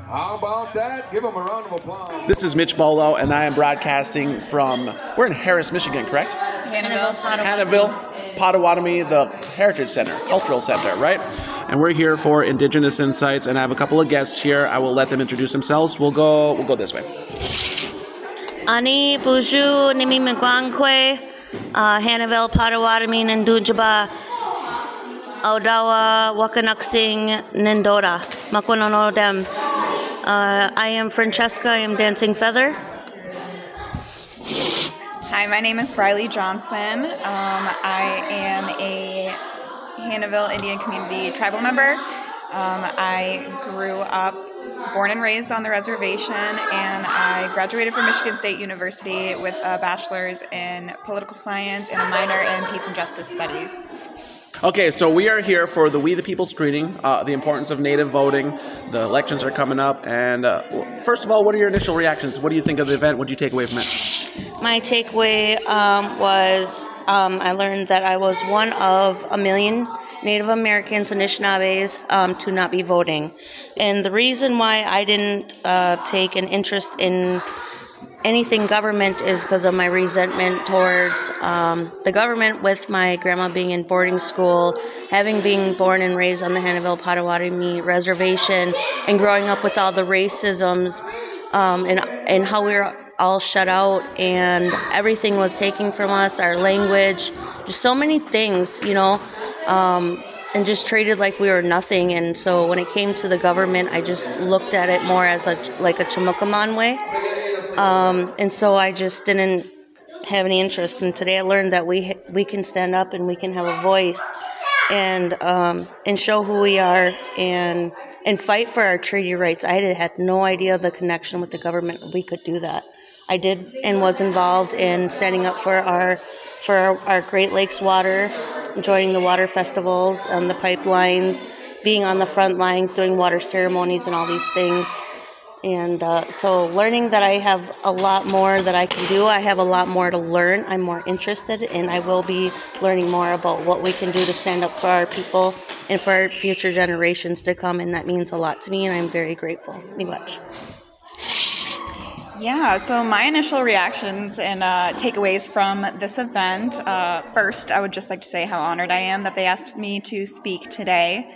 How about that? Give them a round of applause. This is Mitch Bolo, and I am broadcasting from, we're in Harris, Michigan, correct? Hannahville, Potawatomi, the Heritage Center, Cultural Center, right? And we're here for Indigenous Insights, and I have a couple of guests here. I will let them introduce themselves. We'll go this way. Ani Buju Nimi Mgwankwe, Hannahville, Potawatomi, Nandujaba, Audawa, Wakanaksing, Nindora, Makwanono. I am Francesca. I am Dancing Feather. Hi, my name is Brylea Johnson. I am a Hannahville Indian Community tribal member. I grew up, born and raised on the reservation, and I graduated from Michigan State University with a bachelor's in political science and a minor in peace and justice studies. Okay, so we are here for the We the People screening, the importance of Native voting. The elections are coming up, and first of all, what are your initial reactions? What do you think of the event? What did you take away from it? My takeaway was I learned that I was one of a million Native Americans, Anishinabes, to not be voting. And the reason why I didn't take an interest in anything government is because of my resentment towards the government, with my grandma being in boarding school, having been born and raised on the Hannahville Potawatomi reservation, and growing up with all the racisms and how we were all shut out and everything was taken from us, our language, just so many things, you know, and just treated like we were nothing. And so when it came to the government, I just looked at it more as like a Chamukaman way. And so I just didn't have any interest. And today I learned that we can stand up and we can have a voice and show who we are and fight for our treaty rights. I had no idea the connection with the government. We could do that. I did and was involved in standing up for our Great Lakes water, joining the water festivals and the pipelines, being on the front lines, doing water ceremonies and all these things. And so learning that I have a lot more that I can do. I have a lot more to learn. I'm more interested, and I will be learning more about what we can do to stand up for our people and for our future generations to come, and that means a lot to me, and I'm very grateful. Miigwech. Yeah, so my initial reactions and takeaways from this event. First, I would just like to say how honored I am that they asked me to speak today.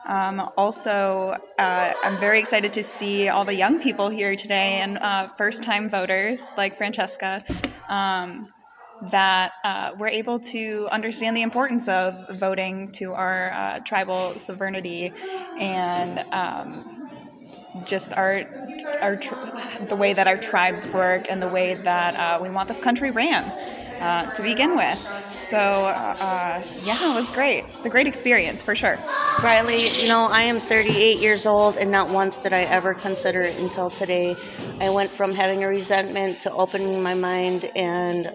Also, I'm very excited to see all the young people here today and first-time voters like Francesca that we're able to understand the importance of voting to our tribal sovereignty and just the way that our tribes work and the way that we want this country ran to begin with. So, yeah, it was great. It's a great experience, for sure. Brylea, you know, I am 38 years old, and not once did I ever consider it until today. I went from having a resentment to opening my mind, and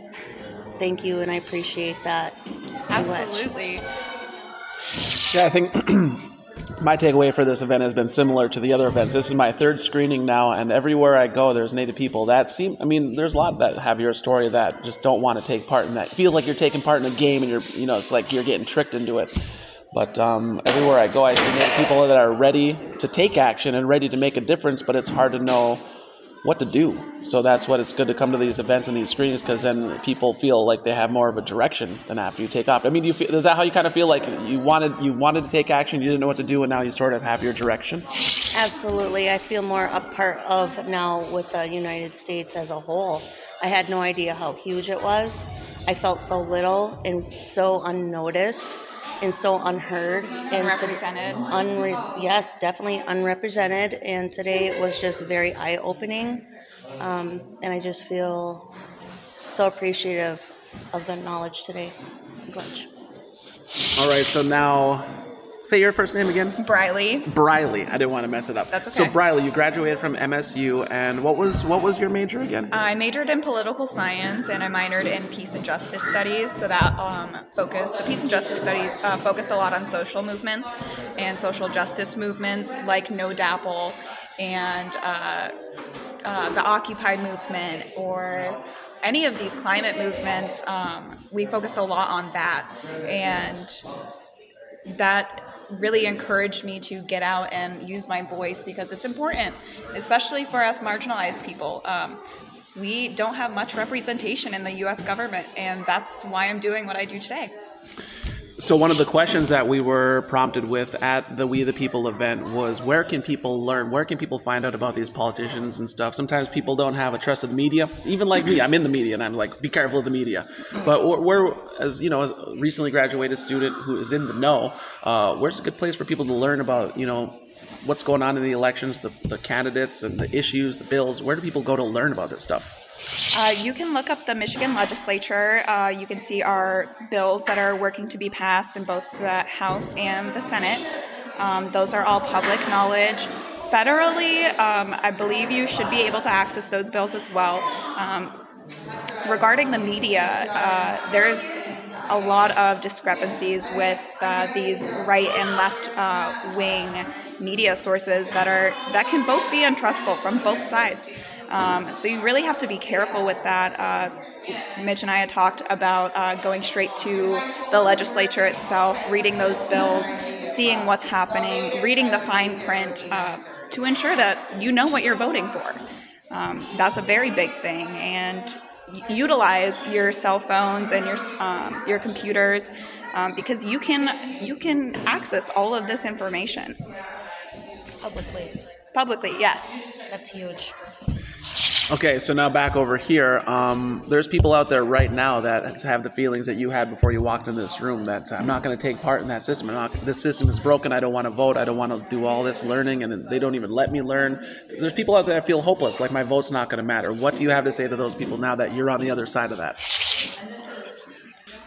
thank you, and I appreciate that. Absolutely. Yeah, I think my takeaway for this event has been similar to the other events. This is my third screening now, and everywhere I go, there's Native people that there's a lot that have your story that just don't want to take part in that. Feel like you're taking part in a game, and it's like you're getting tricked into it. But everywhere I go, I see Native people that are ready to take action and ready to make a difference, but it's hard to know what to do. So that's what it's good to come to these events and these screenings, because then people feel like they have more of a direction than after you take off. I mean, is that how you kind of feel, like you wanted to take action, you didn't know what to do, and now you sort of have your direction? Absolutely. I feel more a part of now with the United States as a whole. I had no idea how huge it was. I felt so little and so unnoticed and so unheard. And Unrepresented. Yes, definitely unrepresented. And today it was just very eye-opening. And I just feel so appreciative of the knowledge today. Much. All right, so now, say your first name again. Brylea. Brylea. I didn't want to mess it up. That's okay. So Brylea, you graduated from MSU, and what was your major again? I majored in political science, and I minored in peace and justice studies. So that the peace and justice studies focused a lot on social movements and social justice movements like No DAPL and the Occupy movement, or any of these climate movements. We focused a lot on that, and that really encouraged me to get out and use my voice, because it's important, especially for us marginalized people. We don't have much representation in the U.S. government, and that's why I'm doing what I do today. So one of the questions that we were prompted with at the We the People event was, where can people learn? Where can people find out about these politicians and stuff? Sometimes people don't have a trust of the media. Even like me, I'm in the media, and I'm like, be careful of the media. But where, as you know, as a recently graduated student who is in the know, where's a good place for people to learn about, what's going on in the elections, the candidates and the issues, the bills? Where do people go to learn about this stuff? You can look up the Michigan legislature. You can see our bills that are working to be passed in both the House and the Senate. Those are all public knowledge. Federally, I believe you should be able to access those bills as well. Regarding the media, there's a lot of discrepancies with these right and left wing media sources that can both be untrustful from both sides. So you really have to be careful with that. Mitch and I had talked about going straight to the legislature itself, reading those bills, seeing what's happening, reading the fine print to ensure that you know what you're voting for. That's a very big thing. And utilize your cell phones and your computers because you can access all of this information. Publicly, yes. That's huge. Okay, so now back over here, there's people out there right now that have the feelings that you had before you walked in this room, that I'm not going to take part in that system. This system is broken. I don't want to vote. I don't want to do all this learning, and they don't even let me learn. There's people out there that feel hopeless, like my vote's not going to matter. What do you have to say to those people now that you're on the other side of that?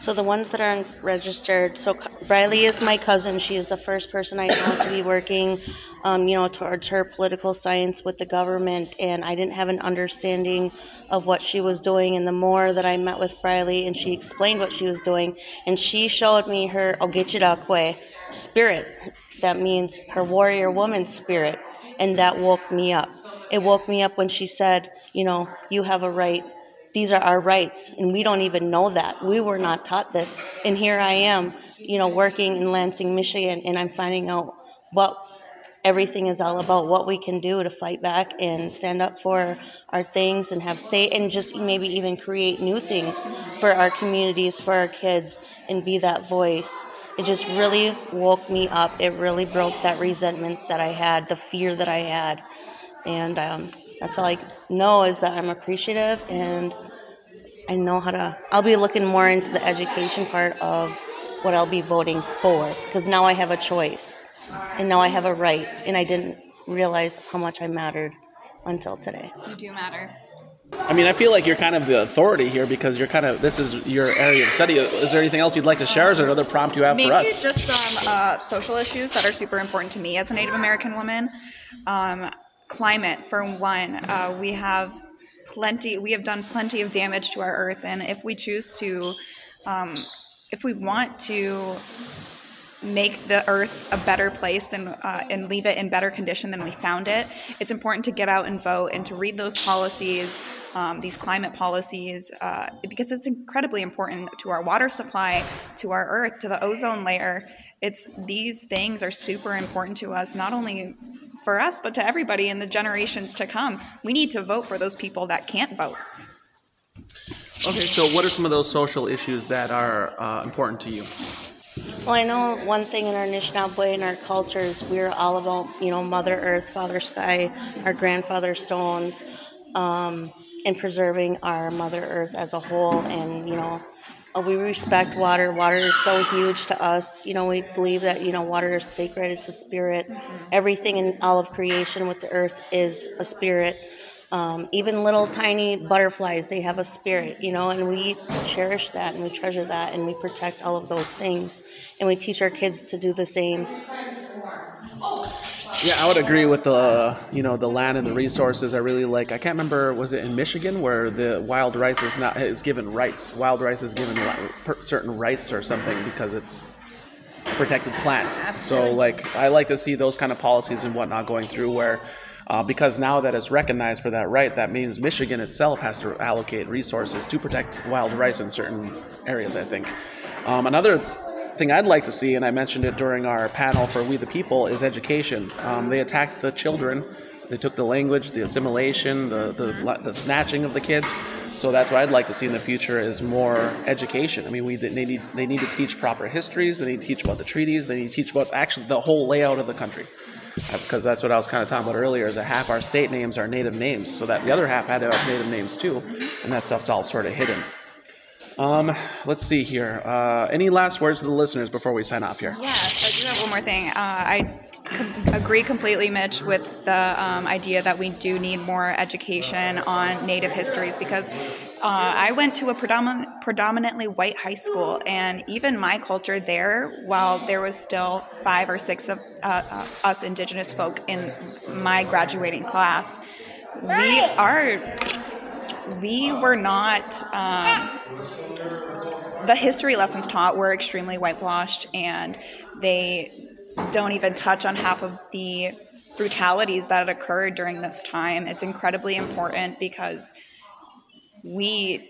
So the ones that are registered, so Brylea is my cousin. She is the first person I know to be working, towards her political science with the government, and I didn't have an understanding of what she was doing. And the more that I met with Brylea and she explained what she was doing, and she showed me her Ogechidakwe spirit. That means her warrior woman spirit, and that woke me up. It woke me up when she said, you have a right. These are our rights, and we don't even know that. We were not taught this. And here I am, working in Lansing, Michigan, and I'm finding out what everything is all about, what we can do to fight back and stand up for our things and have say, and just maybe even create new things for our communities, for our kids, and be that voice. It just really woke me up. It really broke that resentment that I had, the fear that I had. And that's all I know, is that I'm appreciative, and I know I'll be looking more into the education part of what I'll be voting for, because now I have a choice, and now I have a right, and I didn't realize how much I mattered until today. You do matter. I mean, I feel like you're kind of the authority here, because this is your area of study. Is there anything else you'd like to share? Is there another prompt you have for us? Maybe just some social issues that are super important to me as a Native American woman. Climate, for one. We have done plenty of damage to our earth, and if we choose to, if we want to make the earth a better place and leave it in better condition than we found it, it's important to get out and vote and to read those policies, these climate policies, because it's incredibly important to our water supply, to our earth, to the ozone layer. These things are super important to us, not only for us, but to everybody in the generations to come. We need to vote for those people that can't vote. Okay, so what are some of those social issues that are important to you? Well, I know one thing in our Anishinabe and our cultures, we're all about, Mother Earth, Father Sky, our grandfather stones, and preserving our Mother Earth as a whole. And, we respect water. Water is so huge to us. We believe that, water is sacred. It's a spirit. Everything in all of creation with the earth is a spirit. Even little tiny butterflies, they have a spirit, and we cherish that and we treasure that and we protect all of those things. And we teach our kids to do the same. Yeah, I would agree with the land and the resources. I really like. I can't remember, was it in Michigan where the wild rice is given rights? Wild rice is given certain rights or something because it's a protected plant. Absolutely. So I like to see those kind of policies and whatnot going through where, because now that it's recognized for that right, that means Michigan itself has to allocate resources to protect wild rice in certain areas. I think another thing I'd like to see, and I mentioned it during our panel for We the People, is education. They attacked the children. They took the language, the assimilation, the snatching of the kids. So that's what I'd like to see in the future is more education. I mean, they need to teach proper histories. They need to teach about the treaties. They need to teach about actually the whole layout of the country. Because that's what I was kind of talking about earlier, is that half our state names are native names, so that the other half had to have native names too, and that stuff's all sort of hidden. Let's see here. Any last words to the listeners before we sign off here? Yes, I do have one more thing. I agree completely, Mitch, with the idea that we do need more education on Native histories, because I went to a predominantly white high school, and even my culture there, while there was still 5 or 6 of us Indigenous folk in my graduating class, we were not, the history lessons taught were extremely whitewashed, and they don't even touch on half of the brutalities that occurred during this time. It's incredibly important because we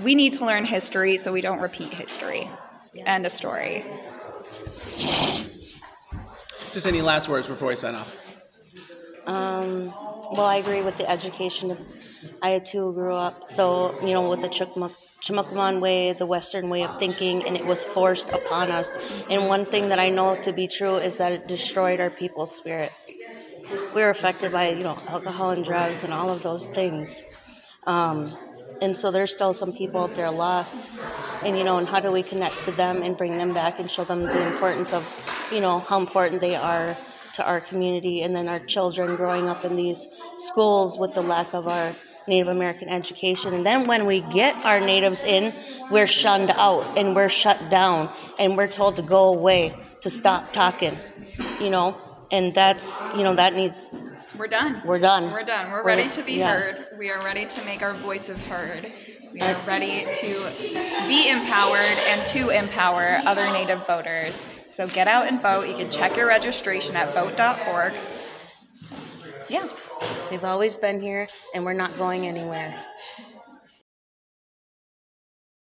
need to learn history so we don't repeat history. Yes. End of story. Just any last words before we sign off? Well, I agree with the education. I too grew up, so, with the Chimukman way, the Western way of thinking, and it was forced upon us. And one thing that I know to be true is that it destroyed our people's spirit. We were affected by, alcohol and drugs and all of those things. And so there's still some people out there lost. And, and how do we connect to them and bring them back and show them the importance of, how important they are to our community, and then our children growing up in these schools with the lack of our Native American education. And then when we get our natives in, we're shunned out and we're shut down and we're told to go away, to stop talking, and that's, that needs... We're done. We're done. We're done. We're ready to be heard. We are ready to make our voices heard. We are ready to be empowered and to empower other Native voters. So get out and vote. You can check your registration at vote.org. Yeah. We've always been here, and we're not going anywhere.